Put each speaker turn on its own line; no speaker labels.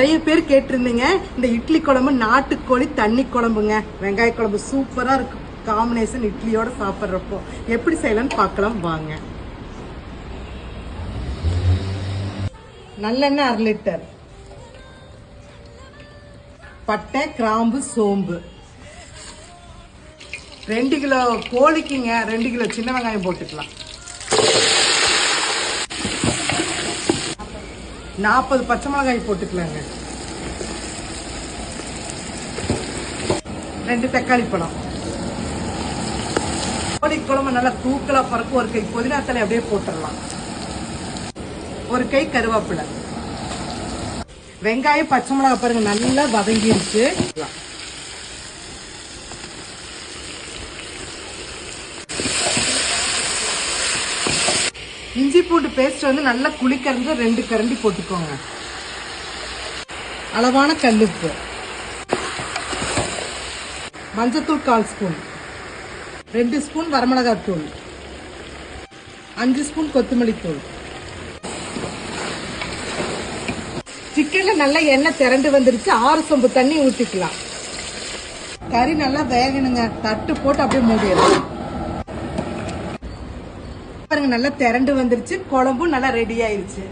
நிறைய பேர் கேட்டிருந்தீங்க இந்த இட்லி குழம்பு நாட்டுக்கோழி தண்ணி குழம்புங்க. வெங்காய குழம்பு சூப்பரா இருக்கு. காம்பினேஷன் இட்லியோட சாப்பிட்றப்போ எப்படி செய்யலாம்னு பார்க்கலாம் வாங்க. நல்லெண்ணெய் 1/2 லிட்டர், பட்டை கிராம்பு சோம்பு, 2 கிலோ கோழிக்குங்க 2 கிலோ சின்ன வெங்காயம் போட்டுக்கலாம். 40 பச்சை மிளகாய் போட்டுக்கலாங்க. 2 தக்காளி பழம். கோழி குழம்பு நல்லா தூக்கலா பறக்கும். 1 கை புதினா தழை அப்படியே போட்டுடலாம். 1 கை கருவேப்பிலை. வெங்காயம் பச்சை மிளகாய் பாருங்க நல்லா வதங்கிருச்சு. இஞ்சி பூண்டு பேஸ்ட் வந்து நல்லா குளிக்கறந்து 2 கரண்டி போட்டுக்கோங்க. அளவான கல்லுப்பு, மஞ்சத்தூள் 1/4 ஸ்பூன், 2 ஸ்பூன் வரமிளகாய் தூள், 5 ஸ்பூன் கொத்தமல்லி தூள். சிக்கன்ல நல்லா எண்ணெய் திரண்டு வந்துருச்சு. 6 சொம்பு தண்ணி ஊற்றிக்கலாம். கறி நல்லா வேகணுங்க. தட்டு போட்டு அப்படியே மூடிடலாம். பாருங்க நல்லா திரண்டு வந்துருச்சு. குழம்பும் நல்லா ரெடி ஆயிருச்சு.